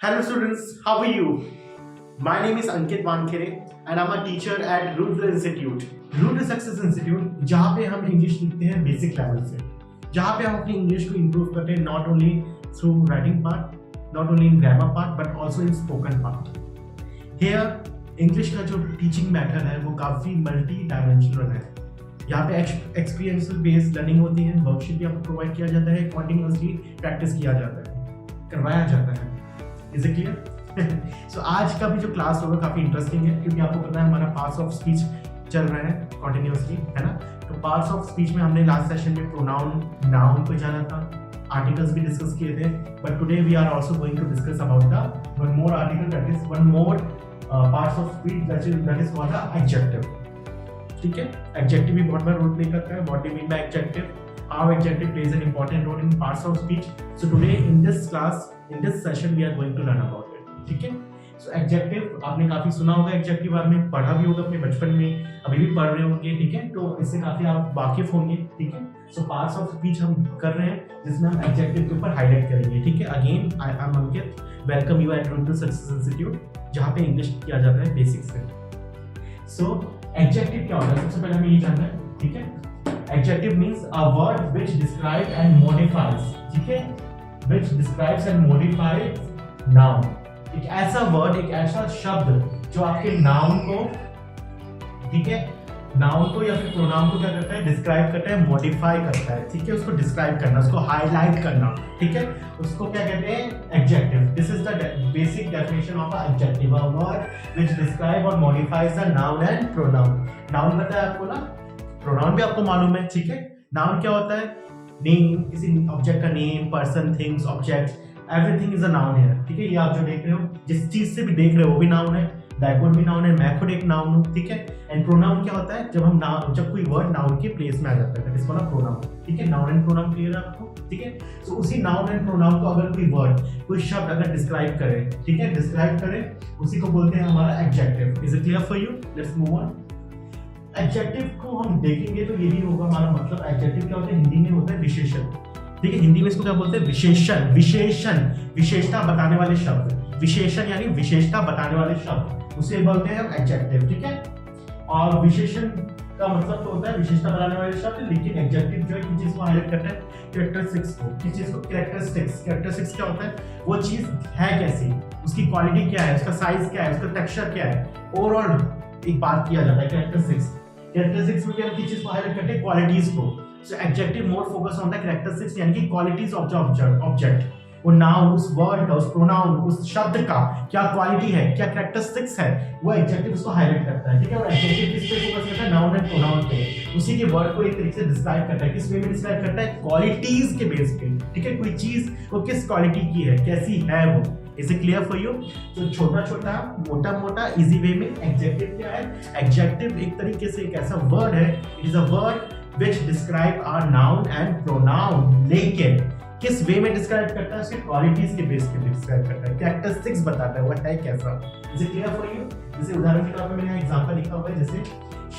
Hello students, how are you? My name is Ankit Wankere and I'm a teacher at Rudra Institute. Rudra Success Institute जहाँ पे हम English लिखते हैं basic level से, जहाँ पे हम अपनी इंग्लिश को इम्प्रूव करते हैं not only through writing part, not only in grammar part but also in spoken part. Here English का जो टीचिंग मैथड है वो काफ़ी मल्टी डायमेंशनल है। यहाँ पे एक्सपीरियंशियल बेस्ड लर्निंग होती है, वर्कशीट भी आपको प्रोवाइड किया जाता है, कॉन्टिन्यूसली प्रैक्टिस किया जाता है, करवाया जाता है। Is it clear? सो आज का भी जो क्लास होगा काफ़ी इंटरेस्टिंग है क्योंकि आपको पता है हमारा पार्ट्स ऑफ स्पीच चल रहा है कॉन्टिन्यूसली, है ना। तो पार्ट्स ऑफ स्पीच में हमने लास्ट सेशन में प्रोनाउन, नाउन को जाना था, आर्टिकल्स भी डिस्कस किए थे, but today we are also going to discuss about the one more article, that is one more parts of speech that is called the adjective. ठीक है, adjective भी बहुत बड़ा रोल प्ले करता है। What do mean by adjective? How adjective plays an important role in parts of speech. So today in this class, in this session, we are going to learn about it. ठीक है? So adjective आपने काफी सुना होगा, adjective बारे में पढ़ा भी होगा अपने बचपन में, अभी भी पढ़ रहे होंगे, ठीक है? तो इससे काफी आप वाकिफ होंगे, ठीक है? So parts of speech हम कर रहे हैं जिसमें हम adjective के ऊपर हाईलाइट करेंगे, ठीक है? Again, I am Ankit. Welcome you at Rudra Success Institute, जहाँ पे इंग्लिश किया जाता है बेसिक से। So adjective क्या होता है? सबसे पहले हमें ये जानना है, ठीक है? Adjective means a word which describes and modifies, ठीक है? Which describes and modifies noun. एक ऐसा वर्ड, एक ऐसा शब्द जो आपके नाउन को, ठीक है, नाउन को या फिर प्रोनाउन को क्या करता है? डिस्क्राइब करता है, मॉडिफाई करता है, ठीक है? उसको डिस्क्राइब करना, उसको हाईलाइट करना, ठीक है? उसको क्या कहते हैं? Adjective. This is the basic definition of adjective, a word which describe और modifies the noun and pronoun. Noun पता है आपको ना, प्रोनाउन भी आपको मालूम है, ठीक है? नाउन क्या होता है? नेम, किसी ऑब्जेक्ट का name, person, things, object, everything is a noun है, ठीक है? ये आप जो देख रहे हो, जिस चीज से भी देख रहे हो वो भी नाउन है, बैकवर्ड भी नाउन है, मैं खुद एक नाउन हूँ, ठीक है? एंड प्रोनाउन क्या होता है? जब कोई वर्ड नाउन के प्लेस में आ जाता है, इसको ना प्रोनाउन, ठीक है? नाउन एंड प्रोनाउन क्लियर है आपको, ठीक है? तो उसी नाउन एंड प्रोनाउन को अगर कोई वर्ड, कोई शब्द अगर डिस्क्राइब करे, ठीक है, डिस्क्राइब करे, उसी को बोलते हैं हमारा adjective. Is it clear for you? Let's move on. Adjective को हम देखेंगे तो ये भी होगा हमारा मतलब, एडजेक्टिव क्या होता है? हिंदी में होता है विशेषण, ठीक है? हिंदी में इसको क्या बोलते हैं? विशेषण। विशेषण, विशेषता बताने वाले शब्द, विशेषण यानी विशेषता बताने वाले शब्द, उसे बोलते हैं हम एडजेक्टिव, ठीक है? और विशेषण का मतलब तो होता है विशेषता बताने वाले शब्द, लेकिन एडजेक्टिव जो है किस चीज को हाईलाइट करता है? कैरेक्टरिस्टिक्स को। किस चीज को? कैरेक्टरिस्टिक्स। कैरेक्टरिस्टिक्स क्या होता है? वो चीज है कैसी, उसकी क्वालिटी क्या है, उसका साइज क्या है, उसका टेक्सचर क्या है, ओवरऑल एक बात किया जाता है कैरेक्टरिस्टिक्स। कैरेक्टरिस्टिक्स में हम किस चीज को हाईलाइट करते हैं? क्वालिटीज को। So adjective more focus on the characteristics यानी कि क्वालिटीज ऑफ द ऑब्जेक्ट, वो नाउन, उस वर्ड का, उस प्रोनाउन, उस शब्द का क्या क्वालिटी है, क्या कैरेक्टरिस्टिक्स है, वो एडजेक्टिव उसको हाईलाइट करता है, ठीक है? और एडजेक्टिव किस पे फोकस करता है? नाउन एंड प्रोनाउन पे, उसी के वर्ड को एक तरीके से डिस्क्राइब करता है। किस वे में डिस्क्राइब करता है? क्वालिटीज के बेस पे, ठीक है? कोई चीज वो किस क्वालिटी की है, कैसी है वो। Is it clear for you? तो छोटा छोटा, मोटा मोटा, इजी वे में एडजेक्टिव क्या है? एडजेक्टिव एक तरीके से एक ऐसा वर्ड है, it is a word which describe our noun and pronoun, लेकिन किस वे में डिस्क्राइब करता है? उसके क्वालिटीज के बेस पे डिस्क्राइब करता है, कैरेक्टरिस्टिक्स बताता है वो है कैसा। Is it clear for you? जैसे उदाहरण के तौर पे मैंने एग्जांपल लिखा हुआ है, जैसे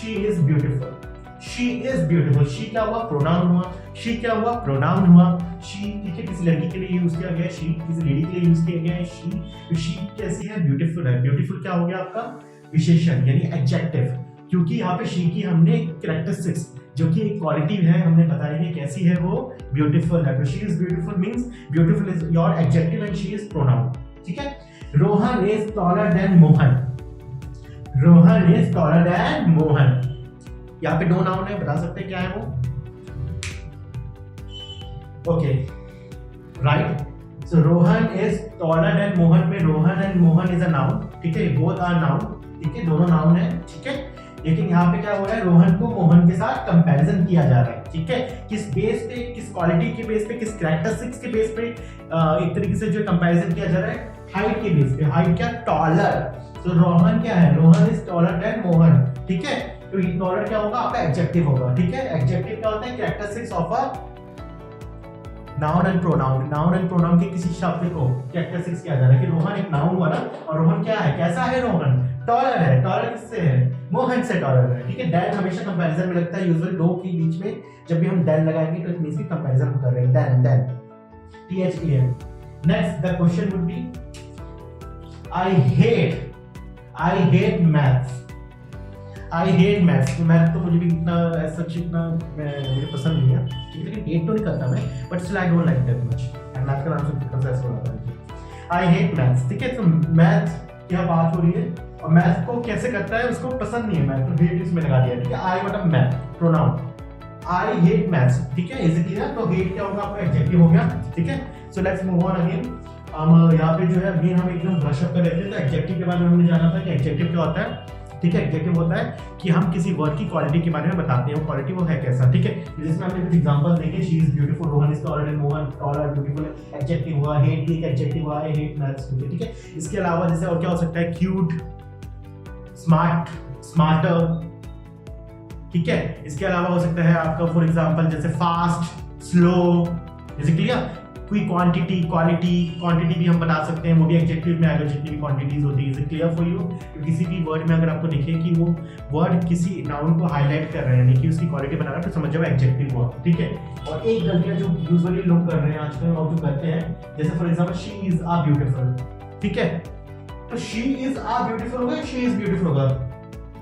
she is beautiful. She is beautiful, she क्या हुआ? प्रोनाउन हुआ। शी क्या हुआ? प्रोनाउन हुआ। शी, ठीक है, किसी लड़की के लिए यूज किया गया है, शी किसी लेडी के लिए यूज किया गया है, शी। तो शी कैसी है? ब्यूटीफुल है। ब्यूटीफुल क्या हो गया आपका? विशेषण यानी एडजेक्टिव, क्योंकि यहाँ पे शी की हमने कैरेक्टरिस्टिक्स जो कि एक क्वालिटी है हमने बताई है कैसी है, वो ब्यूटीफुल है। तो she is beautiful means beautiful is your adjective and she is pronoun, ठीक है? Rohan is taller than Mohan. Rohan is taller than Mohan, यहाँ पे दो नाउन है, बता सकते हैं क्या है वो? Okay, right. So Rohan is taller than Mohan में Rohan and Mohan is a noun, ठीक है? बोथ आर नाउन, ठीक है? दोनों नाउन है, ठीक है? लेकिन यहाँ पे क्या हो रहा है? रोहन को मोहन के साथ कंपैरिजन किया जा रहा है, ठीक है? किस बेस पे? किस क्वालिटी के बेस पे? किस कैरेक्टरिस्टिक्स के बेस पे? एक तरीके से जो कंपैरिजन किया जा रहा है हाइट के बेस पे। हाइट क्या? टॉलर। तो रोहन क्या है? Rohan is taller than Mohan, ठीक है? तो ये टॉलर क्या होगा? आपका एडजेक्टिव होगा, ठीक है? एडजेक्टिव क्या होता है? Characteristics of a noun and pronoun. Noun and pronoun के किसी शब्द को कैरेक्टरिस्टिक्स किया जा रहा है कि रोहन एक नाउन हुआ ना, और रोहन क्या है? कैसा है रोहन? टॉलर है। टॉलर किससे है? मोहन से टॉलर है, ठीक है? देन हमेशा कंपैरिजन में लगता है, यूजुअली दो के बीच में जब भी हम देन लगाएंगे तो इट मींस कि कंपैरिजन कर रहे हैं। Then THEN। Next the question would be I hate maths. Math तो मुझे भी इतना मुझे पसंद नहीं है, ठीक है, लेकिन हेट तो नहीं करता मैं, but still I don't like that much. And math का नाम सुन के ऐसा हो रहा है, आई हेट मैथ्स, ठीक है। तो मैथ क्या बात हो रही है, और मैथ को कैसे करता है उसको पसंद नहीं है मैथ, तो हेट इसमें लगा दिया, ठीक है। आई मतलब मैथ, प्रोनाउन आई हेट मैथ्स, ठीक है, इज क्लियर। तो हेट क्या होगा, आपका एडजेक्टिव हो गया, ठीक है। So let's move on again. हम यहाँ पे जो है अगेन हम एकदम ब्रश अप कर रहे थे, तो एडजेक्टिव के बारे में हमने जाना था कि एडजेक्टिव क्या होता है, ठीक है। एडजेक्टिव होता है कि हम किसी वर्ड की क्वालिटी के बारे में बताते हैं, वो क्वालिटी वो है कैसा, ठीक है। जिसमें हमने कुछ एग्जांपल देखे, she is beautiful, Rohan is taller and Mohan all are beautiful, adjective हुआ। हेट भी एक एडजेक्टिव हुआ, आई हेट मैथ्स, ठीक है। इसके अलावा जैसे और क्या हो सकता है, क्यूट, स्मार्ट, स्मार्टर, ठीक है। इसके अलावा हो सकता है आपका फॉर एग्जांपल जैसे फास्ट, स्लो, जैसे क्लियर। कोई क्वांटिटी, क्वांटिटी भी हम बता सकते हैं, वो भी एडजेक्टिव में आएगा, जितनी भी क्वांटिटीज होती है। Is it clear for you? तो किसी भी वर्ड में अगर आपको दिखे कि वो वर्ड किसी नाउन को हाईलाइट कर रहे हैं, यानी कि उसकी क्वालिटी बना रहा है, तो समझ जाओ एडजेक्टिव हुआ, ठीक है। और एक गलतियां जो यूजुअली लोग कर रहे हैं आजकल और जो करते हैं, जैसे for example she is a beautiful, ठीक है। तो शी इज आ ब्यूटीफुल होगा, शी इज ब्यूटीफुल होगा,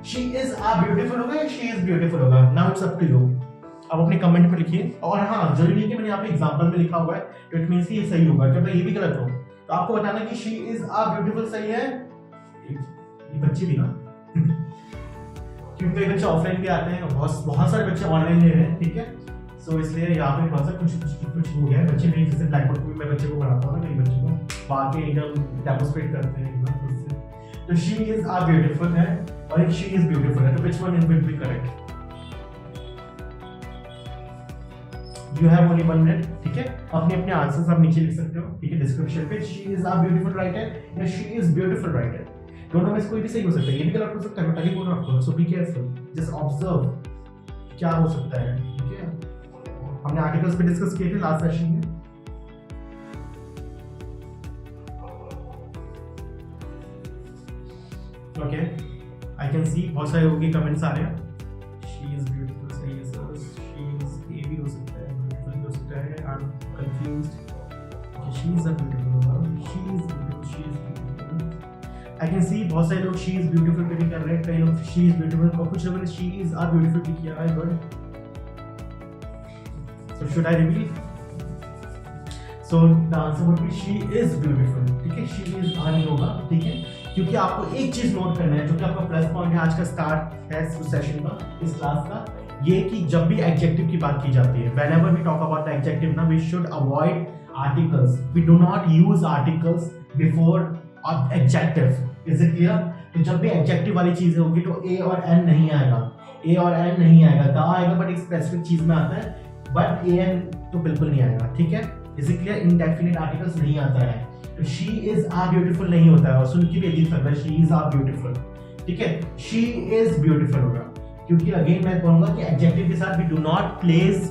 शी इज आ ब्यूटीफुल होगा या शी इज ब्यूटीफुल होगा, now it's up to you. आप अपने कमेंट में लिखिए। और हाँ, जरूरी नहीं कि मैंने यहाँ पे एग्जांपल में लिखा हुआ है तो इट मींस कि ये सही होगा, क्योंकि ये भी गलत हो। तो आपको बताना कि शी इज आ ब्यूटीफुल सही है, ये बच्चे भी ना क्योंकि बच्चे ऑफलाइन भी आते हैं, बहुत सारे बच्चे ऑनलाइन ले रहे हैं, ठीक है। सो इसलिए यहाँ पे थोड़ा सा कुछ हो गया है। बच्चे नहीं, जैसे ब्लैक बोर्ड में मैं बच्चे को पढ़ाता हूँ ना, कई बच्चे को आके एकदम डेमोस्ट्रेट करते हैं एकदम खुद से। तो शी इज आ ब्यूटीफुल है और एक शी इज ब्यूटीफुल है, तो which one will be correct? You have only 1 minute, ठीक है। अपने आंसर्स आप नीचे लिख सकते हो, ठीक है, डिस्क्रिप्शन पे। She is a beautiful writer या शी इज ब्यूटीफुल राइटर, दोनों में से कोई भी सही हो सकता है, ये भी गलत हो सकता है, मैं तभी बोल रहा हूँ। सो बी केयरफुल, जस्ट ऑब्जर्व क्या हो सकता है, ठीक है। हमने आर्टिकल्स पे डिस्कस किए थे लास्ट सेशन में। ओके, आई कैन सी बहुत सारे लोगों के कमेंट्स आ रहे हैं। शी इज ब्यूटीफुल सही है सर, शी इज ए भी हो सकता है, I'm confused. Okay, she is a beautiful woman. She is beautiful. I can see बहुत सारे लोग she is beautiful पे भी कर रहे हैं, कई लोग she is beautiful, और कुछ लोगों ने she is a beautiful भी किया है। Good. So should I reveal? So the answer would be she is beautiful. ठीक है, she is आ नहीं होगा, ठीक है, क्योंकि आपको एक चीज नोट करना है, जो कि आपका प्लस पॉइंट है आज का स्टार्ट है इस सेशन का, इस क्लास का, ये कि जब भी एडजेक्टिव की बात की जाती है, whenever we talk about the adjective ना, we should avoid articles. We do not use articles before adjective. Is it clear? तो जब भी एडजेक्टिव वाली चीजें होगी तो a और n नहीं आएगा, a और n नहीं आएगा, द आएगा बट एक स्पेसिफिक चीज में आता है, बट a n तो बिल्कुल नहीं आएगा, ठीक है। Is it clear? Indefinite articles नहीं आता है, तो she is a beautiful नहीं होता है, और सुन के भी अजीब लगता है she is a beautiful, ठीक है। she is beautiful होगा, क्योंकि अगेन मैं कहूंगा कि एडजेक्टिव के साथ we do not place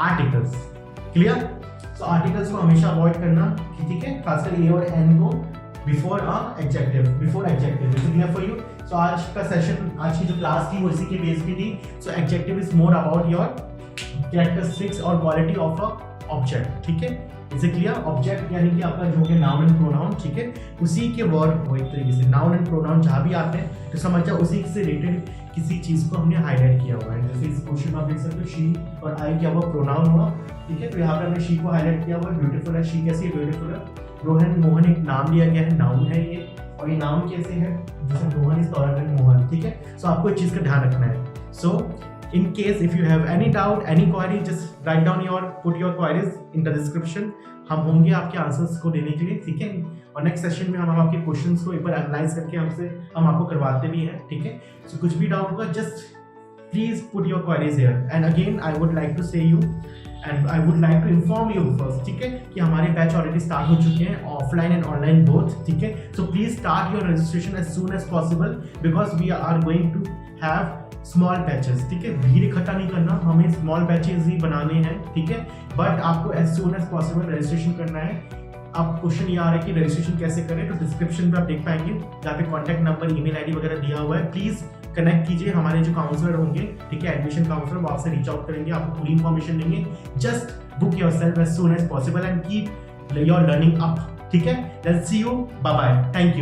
articles. Clear? So articles को हमेशा अवॉइड करना, ठीक है, खासकर ए और एन को before adjective. Is clear for you? So आज का सेशन, आज की जो क्लास थी वो इसी के बेस पे थी। So adjective is more about your characteristics और क्वालिटी ऑफ अ ऑब्जेक्ट, ठीक है। Is it clear? ऑब्जेक्ट यानी कि आपका जो कि नाउन एंड प्रोनाउन, ठीक है, उसी के वर्ड वो एक तरीके से नाउन एंड प्रोनाउन जहाँ भी आते हैं तो समझ जाओ उसी से रिलेटेड किसी चीज को हमने हाईलाइट किया हुआ है। जैसे इस क्वेश्चन में आप देख सकते हो शी और आई क्या हुआ, प्रोनाउन हुआ, ठीक है। तो यहाँ पे हमने शी को हाईलाइट किया हुआ है, ब्यूटीफुल है, शी कैसी है, ब्यूटीफुल है। रोहन मोहन एक नाम लिया गया है, नाउन है ये, और ये नाउन कैसे है, जैसे Rohan is taller than Mohan, ठीक है। सो आपको इस चीज का ध्यान रखना है। सो in case if you have any doubt, any query, just write down put your queries in the description. हम होंगे आपके आंसर्स को देने के लिए, ठीक है। और नेक्स्ट सेशन में हम आपके क्वेश्चंस को एक बार एनालाइज करके हम आपको करवाते भी हैं, ठीक है। सो कुछ भी डाउट होगा just please put your queries here. And again I would like to say you and I would like to inform you first, ठीक है, कि हमारे बैच ऑलरेडी स्टार्ट हो चुके हैं, ऑफलाइन एंड ऑनलाइन बोथ, ठीक है। So please start your registration as soon as possible because we are going to have small batches, ठीक है। भीड़ इकट्ठा नहीं करना, हमें स्मॉल बैचेस ही बनाने हैं, ठीक है। बट आपको as soon as possible registration करना है। अब क्वेश्चन ये आ रहा है कि रजिस्ट्रेशन कैसे करें, तो डिस्क्रिप्शन पे आप देख पाएंगे जहाँ पे कॉन्टैक्ट नंबर, ईमेल आईडी वगैरह दिया हुआ है। प्लीज कनेक्ट कीजिए, हमारे जो काउंसलर होंगे, ठीक है, एडमिशन काउंसलर, वो आपसे रीच आउट करेंगे, आपको पूरी इन्फॉर्मेशन देंगे। Just book yourself as soon as possible and keep your learning up. ठीक है, let's see you, bye bye, thank you.